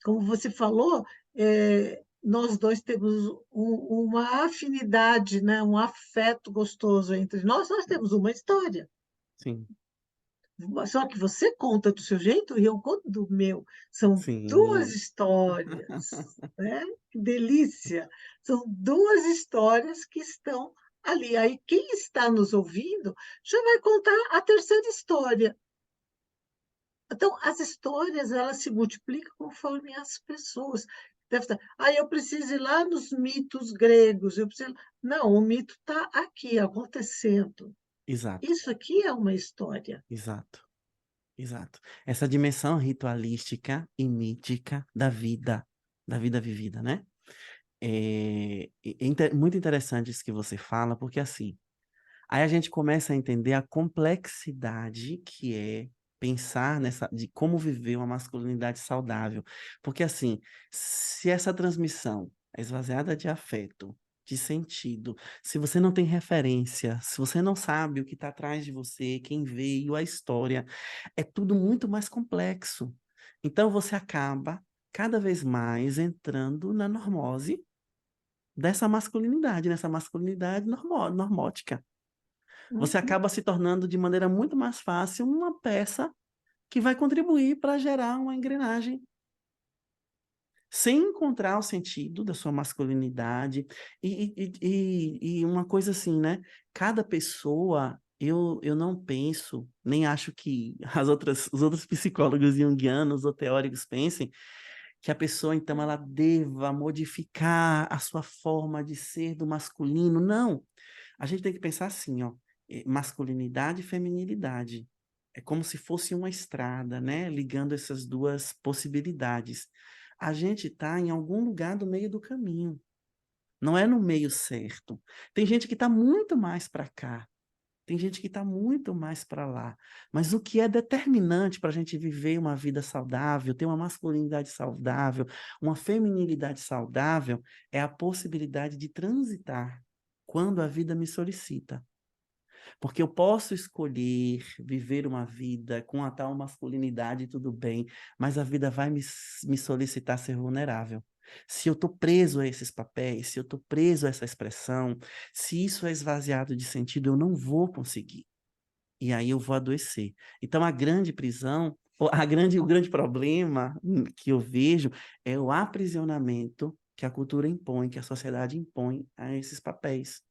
Como você falou, nós dois temos uma afinidade, né? Um afeto gostoso entre nós, nós temos uma história. Sim. Só que você conta do seu jeito e eu conto do meu. São duas Sim. histórias, né? Que delícia! São duas histórias que estão ali. Aí quem está nos ouvindo já vai contar a terceira história. Então, as histórias, elas se multiplicam conforme as pessoas. Deve estar, eu preciso ir lá nos mitos gregos. Eu preciso... Não, o mito está aqui, acontecendo. Exato. Isso aqui é uma história. Exato. Exato. Essa dimensão ritualística e mítica da vida vivida, né? É muito interessante isso que você fala, porque assim, Aí a gente começa a entender a complexidade que é pensar de como viver uma masculinidade saudável. Porque, assim, se essa transmissão é esvaziada de afeto, de sentido, se você não tem referência, se você não sabe o que está atrás de você, quem veio, a história, é tudo muito mais complexo. Então você acaba cada vez mais entrando na normose dessa masculinidade, nessa masculinidade normótica. Você Uhum. acaba se tornando de maneira muito mais fácil uma peça que vai contribuir para gerar uma engrenagem, sem encontrar o sentido da sua masculinidade. E uma coisa assim, né? Cada pessoa, eu não penso, nem acho que os outros psicólogos junguianos ou teóricos pensem, que a pessoa, então, ela deva modificar a sua forma de ser do masculino. Não. A gente tem que pensar assim, ó, masculinidade e feminilidade. É como se fosse uma estrada, né, ligando essas duas possibilidades. A gente está em algum lugar do meio do caminho, não é no meio certo. Tem gente que está muito mais para cá, tem gente que está muito mais para lá. Mas o que é determinante para a gente viver uma vida saudável, ter uma masculinidade saudável, uma feminilidade saudável, é a possibilidade de transitar quando a vida me solicita. Porque eu posso escolher viver uma vida com a tal masculinidade, tudo bem, mas a vida vai me solicitar ser vulnerável. Se eu estou preso a esses papéis, se eu estou preso a essa expressão, se isso é esvaziado de sentido, eu não vou conseguir. E aí eu vou adoecer. Então a grande prisão, o grande problema que eu vejo é o aprisionamento que a cultura impõe, que a sociedade impõe a esses papéis.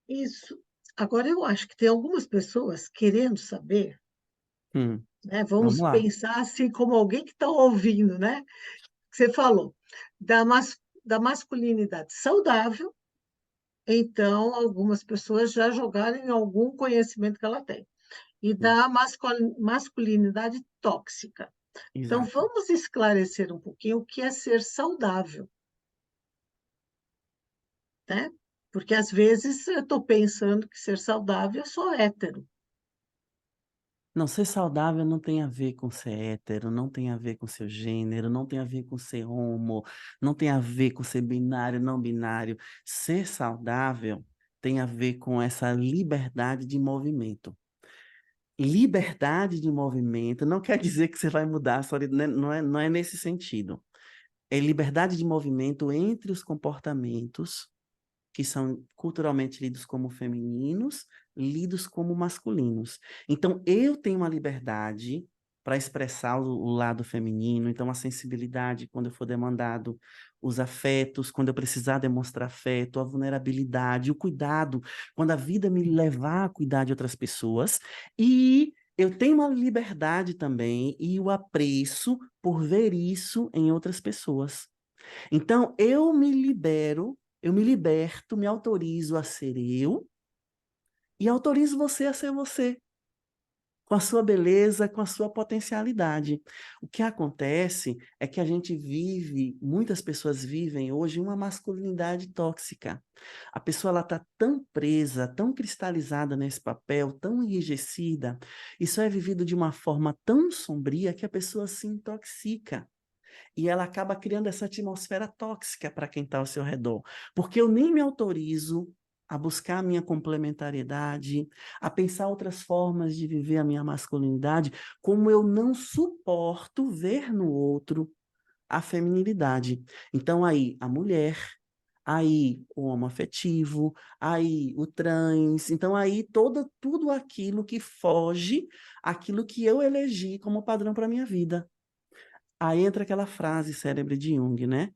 Isso. Agora, eu acho que tem algumas pessoas querendo saber, né? Vamos Vamos lá. pensar assim, como alguém que está ouvindo, né? Que você falou, da masculinidade saudável, então, algumas pessoas já jogaram em algum conhecimento que ela tem, e da masculinidade tóxica. Então, Exato. vamos esclarecer um pouquinho o que é ser saudável, né? Porque às vezes eu estou pensando que ser saudável é só hétero. Não, ser saudável não tem a ver com ser hétero, não tem a ver com seu gênero, não tem a ver com ser homo, não tem a ver com ser binário, não binário. Ser saudável tem a ver com essa liberdade de movimento. Liberdade de movimento não quer dizer que você vai mudar a sua, não é nesse sentido. É liberdade de movimento entre os comportamentos que são culturalmente lidos como femininos, lidos como masculinos. Então, eu tenho uma liberdade para expressar o lado feminino, então a sensibilidade quando eu for demandado, os afetos, quando eu precisar demonstrar afeto, a vulnerabilidade, o cuidado, quando a vida me levar a cuidar de outras pessoas, e eu tenho uma liberdade também e o apreço por ver isso em outras pessoas. Então, eu me liberto, me autorizo a ser eu e autorizo você a ser você, com a sua beleza, com a sua potencialidade. O que acontece é que a gente vive, muitas pessoas vivem hoje uma masculinidade tóxica. A pessoa ela está tão presa, tão cristalizada nesse papel, tão enrijecida, isso é vivido de uma forma tão sombria que a pessoa se intoxica. E ela acaba criando essa atmosfera tóxica para quem está ao seu redor. Porque eu nem me autorizo a buscar a minha complementariedade, a pensar outras formas de viver a minha masculinidade, como eu não suporto ver no outro a feminilidade. Então, aí, a mulher, aí, o homoafetivo, aí, o trans, então, aí, tudo aquilo que foge aquilo que eu elegi como padrão para a minha vida. Aí entra aquela frase célebre de Jung, né?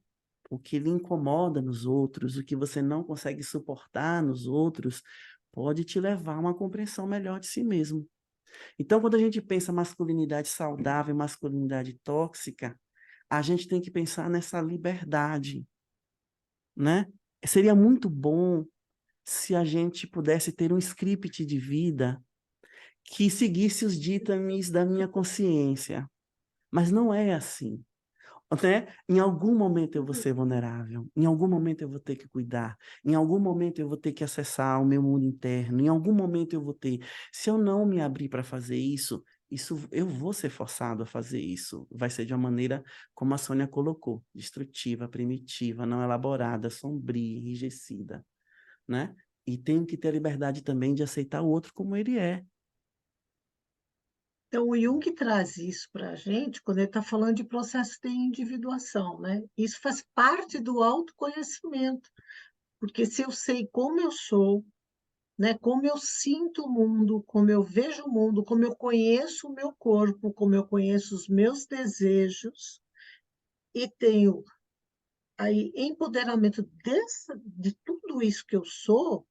O que lhe incomoda nos outros, o que você não consegue suportar nos outros, pode te levar a uma compreensão melhor de si mesmo. Então, quando a gente pensa masculinidade saudável e masculinidade tóxica, a gente tem que pensar nessa liberdade, né? Seria muito bom se a gente pudesse ter um script de vida que seguisse os ditames da minha consciência, mas não é assim. né? Em algum momento eu vou ser vulnerável, em algum momento eu vou ter que cuidar, em algum momento eu vou ter que acessar o meu mundo interno, em algum momento eu vou ter. Se eu não me abrir para fazer isso eu vou ser forçado a fazer isso. Vai ser de uma maneira, como a Sônia colocou, destrutiva, primitiva, não elaborada, sombria, enrijecida, né? E tenho que ter a liberdade também de aceitar o outro como ele é. Então, o Jung traz isso para a gente quando ele está falando de processo de individuação, né? Isso faz parte do autoconhecimento, porque se eu sei como eu sou, né, como eu sinto o mundo, como eu vejo o mundo, como eu conheço o meu corpo, como eu conheço os meus desejos, e tenho aí empoderamento de tudo isso que eu sou,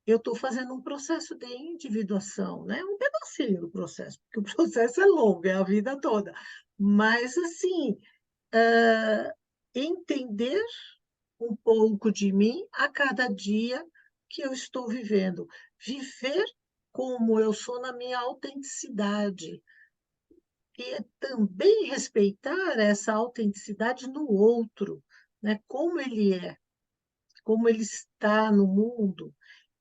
eu estou fazendo um processo de individuação, né? Um pedacinho do processo, porque o processo é longo, é a vida toda. Mas, assim, entender um pouco de mim a cada dia que eu estou vivendo. Viver como eu sou na minha autenticidade. E também respeitar essa autenticidade no outro, né? Como ele é, como ele está no mundo.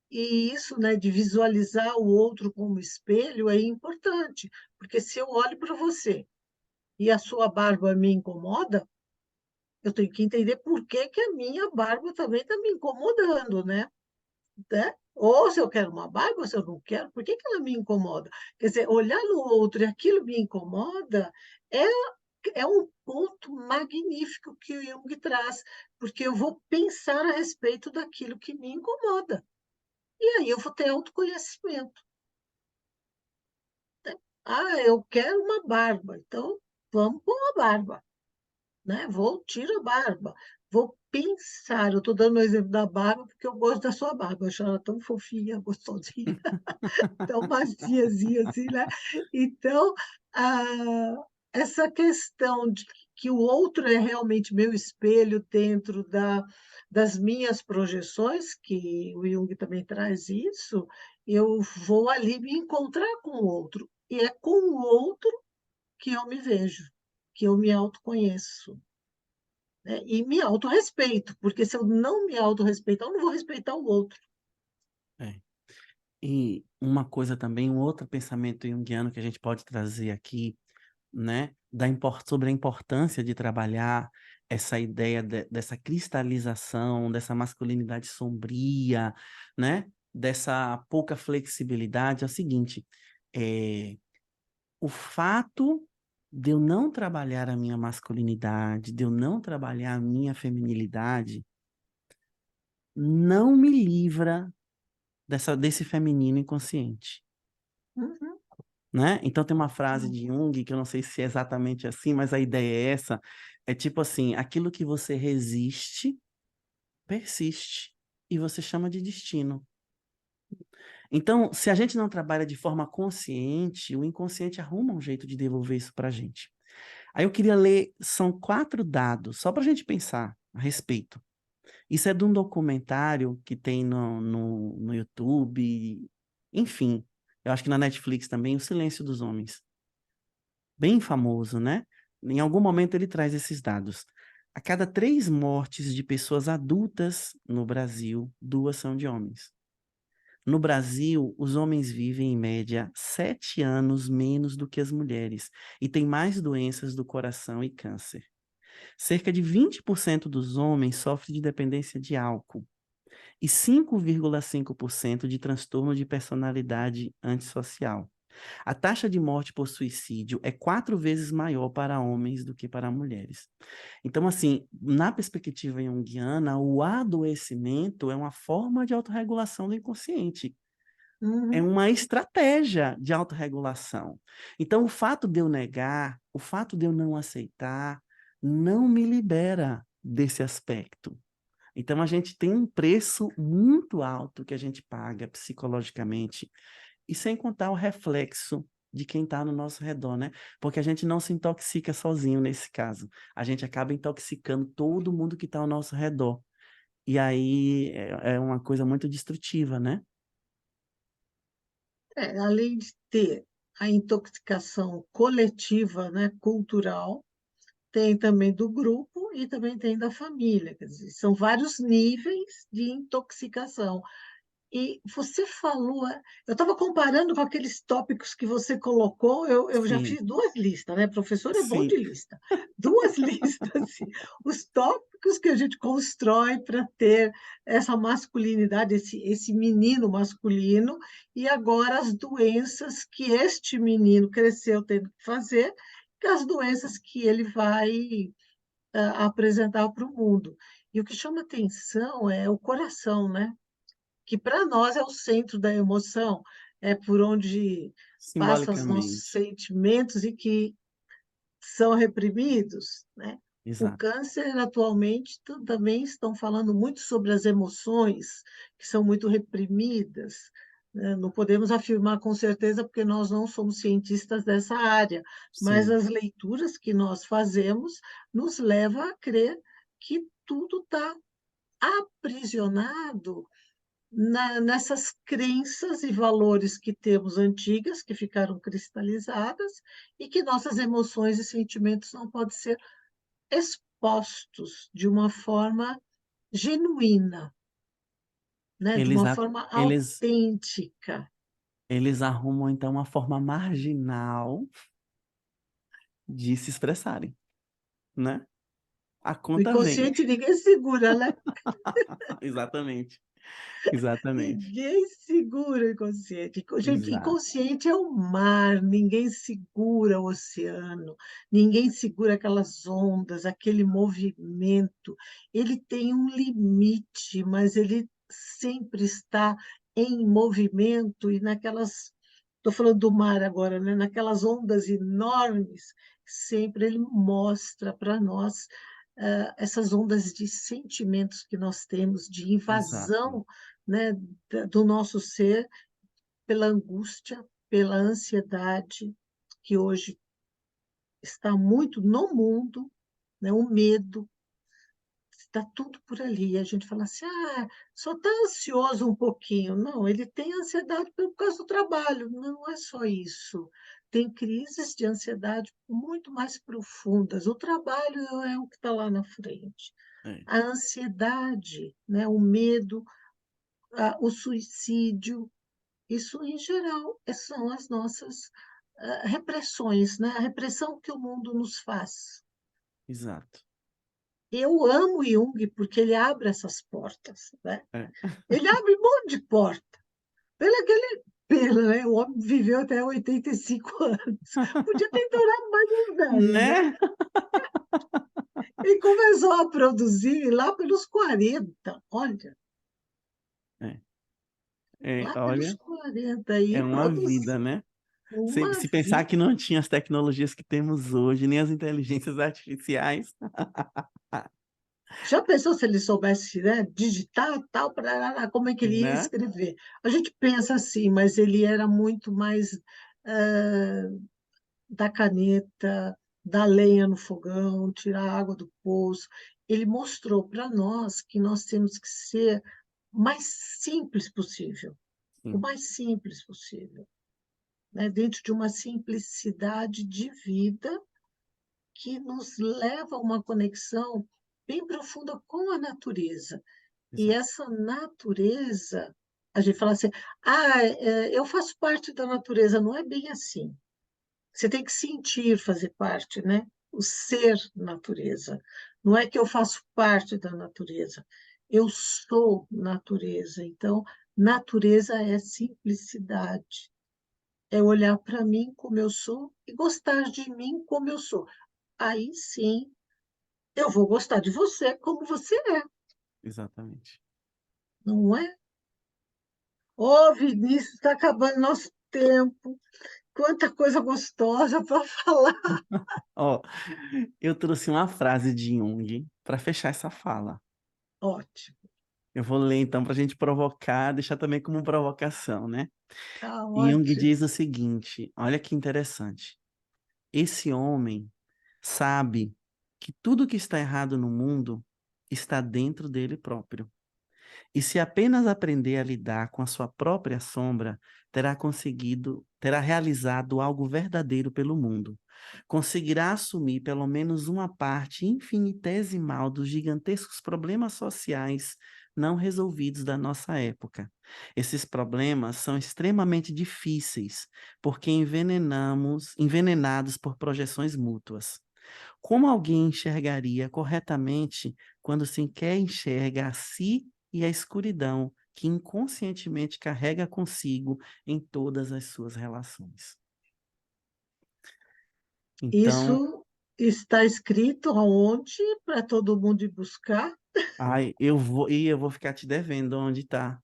E isso, né, de visualizar o outro como espelho é importante, porque se eu olho para você e a sua barba me incomoda, eu tenho que entender por que que a minha barba também está me incomodando, né? Ou se eu quero uma barba, ou se eu não quero, por que que ela me incomoda? Quer dizer, olhar no outro e aquilo me incomoda é, é um ponto magnífico que o Jung traz, porque eu vou pensar a respeito daquilo que me incomoda. E aí eu vou ter autoconhecimento. Ah, eu quero uma barba, então vamos pôr uma barba, né? Vou, tiro a barba, vou pensar. Eu estou dando o exemplo da barba porque eu gosto da sua barba, eu acho ela tão fofinha, gostosinha, tão maciazinha assim, né? Então, essa questão de que o outro é realmente meu espelho dentro das minhas projeções, que o Jung também traz isso, eu vou ali me encontrar com o outro. E é com o outro que eu me vejo, que eu me autoconheço, né? E me autorrespeito, porque se eu não me autorrespeitar, eu não vou respeitar o outro. É. E uma coisa também, um outro pensamento junguiano que a gente pode trazer aqui, né, sobre a importância de trabalhar essa ideia dessa cristalização, dessa masculinidade sombria, né, dessa pouca flexibilidade, é o seguinte, é, o fato de eu não trabalhar a minha masculinidade, de eu não trabalhar a minha feminilidade, não me livra desse feminino inconsciente. Uhum. Né? Então tem uma frase de Jung, que eu não sei se é exatamente assim, mas a ideia é essa, é tipo assim, aquilo que você resiste, persiste, e você chama de destino. Então, se a gente não trabalha de forma consciente, o inconsciente arruma um jeito de devolver isso para a gente. Aí eu queria ler, são 4 dados, só para a gente pensar a respeito. Isso é de um documentário que tem no YouTube, enfim, eu acho que na Netflix também, O Silêncio dos Homens. Bem famoso, né? Em algum momento ele traz esses dados. A cada 3 mortes de pessoas adultas no Brasil, 2 são de homens. No Brasil, os homens vivem, em média, 7 anos menos do que as mulheres e têm mais doenças do coração e câncer. Cerca de 20% dos homens sofrem de dependência de álcool e 5,5% de transtorno de personalidade antissocial. A taxa de morte por suicídio é 4 vezes maior para homens do que para mulheres. Então, assim, na perspectiva junguiana, o adoecimento é uma forma de autorregulação do inconsciente. É Uhum. uma estratégia de autorregulação. Então, o fato de eu negar, o fato de eu não aceitar, não me libera desse aspecto. Então, a gente tem um preço muito alto que a gente paga psicologicamente e sem contar o reflexo de quem está no nosso redor, né? Porque a gente não se intoxica sozinho nesse caso. A gente acaba intoxicando todo mundo que está ao nosso redor. E aí é uma coisa muito destrutiva, né? Além de ter a intoxicação coletiva, né, cultural, tem também do grupo e também tem da família, quer dizer, são vários níveis de intoxicação. E você falou, eu estava comparando com aqueles tópicos que você colocou, eu já Sim, fiz 2 listas, né, professor é bom sim, de lista. 2 listas, assim, os tópicos que a gente constrói para ter essa masculinidade, esse menino masculino, e agora as doenças que este menino cresceu tendo que fazer, e as doenças que ele vai, apresentar para o mundo. E o que chama atenção é o coração, né, que para nós é o centro da emoção, é por onde passam os nossos simbolicamente. sentimentos e que são reprimidos, né. O Exato. câncer atualmente também estão falando muito sobre as emoções, que são muito reprimidas, né, não podemos afirmar com certeza, porque nós não somos cientistas dessa área, mas Sim, as leituras que nós fazemos nos leva a crer que tudo está aprisionado nessas crenças e valores que temos antigas, que ficaram cristalizadas, e que nossas emoções e sentimentos não podem ser expostos de uma forma genuína, né? De eles uma a forma eles autêntica. eles arrumam, então, uma forma marginal de se expressarem, né. A O conta vem. inconsciente ninguém segura, né? Exatamente, exatamente. Ninguém segura o inconsciente. Gente, Exato, inconsciente é o mar, ninguém segura o oceano, ninguém segura aquelas ondas, aquele movimento. Ele tem um limite, mas ele sempre está em movimento e naquelas, estou falando do mar agora, né? Naquelas ondas enormes, sempre ele mostra para nós essas ondas de sentimentos que nós temos, de exato, invasão, né, do nosso ser pela angústia, pela ansiedade, que hoje está muito no mundo, né, o medo, está tudo por ali. A gente fala assim: "Ah, só está ansioso um pouquinho". Não, ele tem ansiedade por causa do trabalho, não é só isso. Tem crises de ansiedade muito mais profundas. O trabalho é o que está lá na frente. é, A ansiedade, né, o medo, o suicídio, isso em geral são as nossas, repressões, né, a repressão que o mundo nos faz. exato. Eu amo Jung porque ele abre essas portas, né. É. Ele abre um monte de porta. Pena, né, o homem viveu até 85 anos. Podia ter durado mais uns 10, né. Né? Ele começou a produzir lá pelos 40, olha, É, é, lá pelos olha, 40 é e uma produziu vida, né. Se uma se pensar vida. que não tinha as tecnologias que temos hoje, nem as inteligências artificiais. Já pensou se ele soubesse, né, digitar, tal, parará, como é que ele ia Né? escrever? A gente pensa assim, mas ele era muito mais, hã, da caneta, da lenha no fogão, tirar a água do poço. Ele mostrou para nós que nós temos que ser o mais simples possível, o Sim, mais simples possível, né, dentro de uma simplicidade de vida que nos leva a uma conexão bem profunda com a natureza. E exato, essa natureza, a gente fala assim: "Ah, eu faço parte da natureza", não é bem assim. Você tem que sentir fazer parte, né, o ser natureza. Não é que eu faço parte da natureza, eu sou natureza. Então, natureza é simplicidade, é olhar para mim como eu sou e gostar de mim como eu sou. Aí sim, eu vou gostar de você como você é, exatamente. não é? Ô, Vinícius, está acabando nosso tempo. Quanta coisa gostosa para falar. Ó, eu trouxe uma frase de Jung para fechar essa fala. Ótimo, Eu vou ler então para a gente provocar, deixar também como provocação, né. tá Jung ótimo. diz o seguinte, olha que interessante: "Esse homem sabe que tudo que está errado no mundo está dentro dele próprio. E se apenas aprender a lidar com a sua própria sombra, terá realizado algo verdadeiro pelo mundo. Conseguirá assumir pelo menos uma parte infinitesimal dos gigantescos problemas sociais não resolvidos da nossa época. Esses problemas são extremamente difíceis, porque envenenados por projeções mútuas. Como alguém enxergaria corretamente quando sequer enxerga a si e a escuridão que inconscientemente carrega consigo em todas as suas relações? Então, Isso está escrito aonde para todo mundo ir buscar? ai, eu vou ficar te devendo onde está.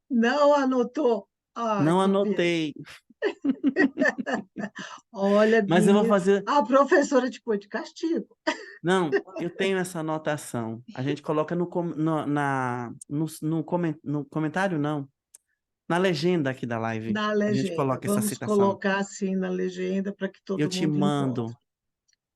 Não anotou? Ah, Não que pena. anotei, Olha, mas eu vou menina, fazer. a professora te pôs de castigo. Não, eu tenho essa anotação. A gente coloca no, com- no, na, no, comen- no comentário, não, na legenda aqui da live. Na A gente legenda. coloca essa Vamos citação. colocar assim na legenda para que Eu todo te mundo encontre. mando. É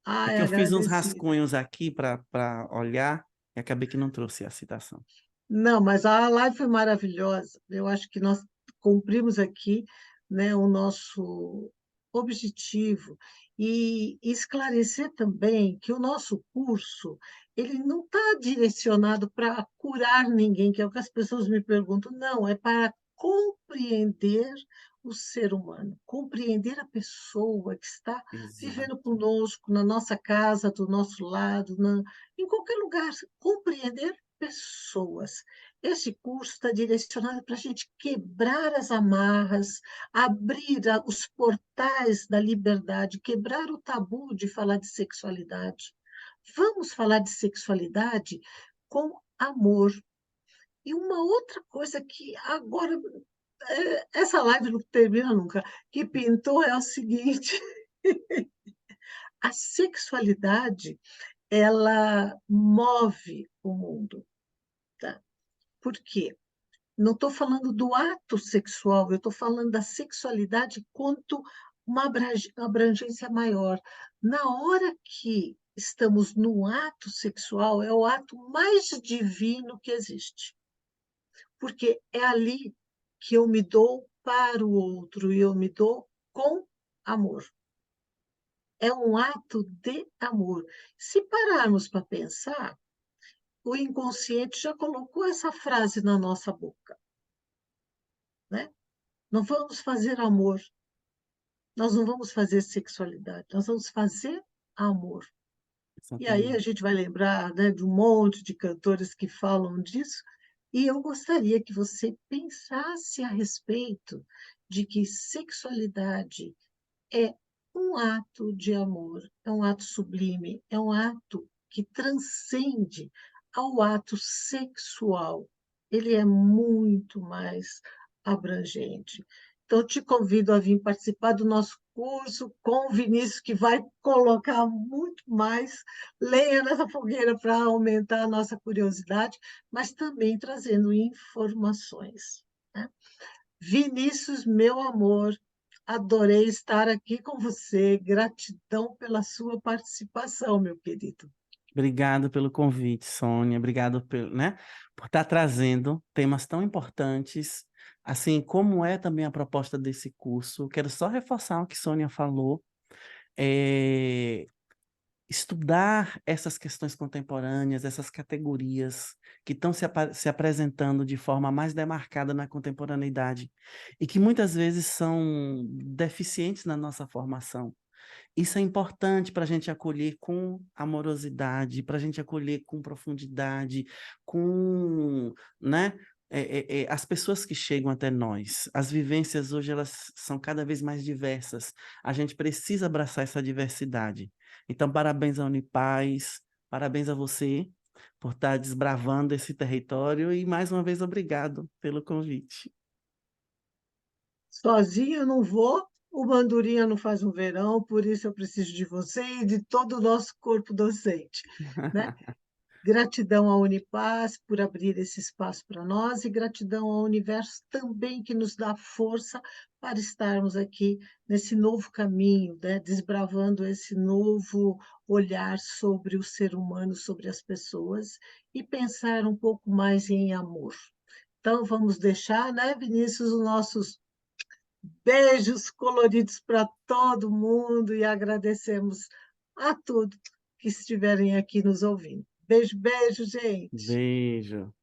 Ai, que eu fiz uns agradecida. rascunhos aqui para olhar e acabei que não trouxe a citação. Não, mas a live foi maravilhosa. Eu acho que nós cumprimos aqui, né, o nosso objetivo e esclarecer também que o nosso curso ele não está direcionado para curar ninguém, que é o que as pessoas me perguntam. Não, é para compreender o ser humano, compreender a pessoa que está vivendo Exato. conosco, na nossa casa, do nosso lado, em qualquer lugar, compreender pessoas. Esse curso está direcionado para a gente quebrar as amarras, abrir os portais da liberdade, quebrar o tabu de falar de sexualidade. Vamos falar de sexualidade com amor. E uma outra coisa que agora, essa live não termina nunca, que pintou é o seguinte: a sexualidade, ela move o mundo, tá? Por quê? Não estou falando do ato sexual, eu estou falando da sexualidade quanto uma abrangência maior. Na hora que estamos no ato sexual, é o ato mais divino que existe, porque é ali que eu me dou para o outro e eu me dou com amor. É um ato de amor. Se pararmos para pensar, o inconsciente já colocou essa frase na nossa boca, né? Não vamos fazer amor, nós não vamos fazer sexualidade, nós vamos fazer amor. E aí a Exatamente. gente vai lembrar, né, de um monte de cantores que falam disso, e eu gostaria que você pensasse a respeito de que sexualidade é um ato de amor, é um ato sublime, é um ato que transcende ao ato sexual. Ele é muito mais abrangente. Então, te convido a vir participar do nosso curso com o Vinícius, que vai colocar muito mais lenha nessa fogueira para aumentar a nossa curiosidade, mas também trazendo informações, né? Vinícius, meu amor, adorei estar aqui com você. Gratidão pela sua participação, meu querido. Obrigado pelo convite, Sônia. Obrigado por estar trazendo temas tão importantes, assim como é também a proposta desse curso. Quero só reforçar o que Sônia falou. É, estudar essas questões contemporâneas, essas categorias que estão se apresentando de forma mais demarcada na contemporaneidade e que muitas vezes são deficientes na nossa formação. Isso é importante para a gente acolher com amorosidade, para a gente acolher com profundidade, com, né? As pessoas que chegam até nós, as vivências hoje elas são cada vez mais diversas. A gente precisa abraçar essa diversidade. Então, parabéns à Unipaz, parabéns a você por estar desbravando esse território e mais uma vez obrigado pelo convite. Sozinha eu não vou, o Mandurinha não faz um verão, por isso eu preciso de você e de todo o nosso corpo docente, né? Gratidão à Unipaz por abrir esse espaço para nós e gratidão ao universo também que nos dá força para estarmos aqui nesse novo caminho, né, desbravando esse novo olhar sobre o ser humano, sobre as pessoas e pensar um pouco mais em amor. Então vamos deixar, né, Vinícius, os nossos beijos coloridos para todo mundo e agradecemos a todos que estiverem aqui nos ouvindo. Beijo, beijo, gente. Beijo.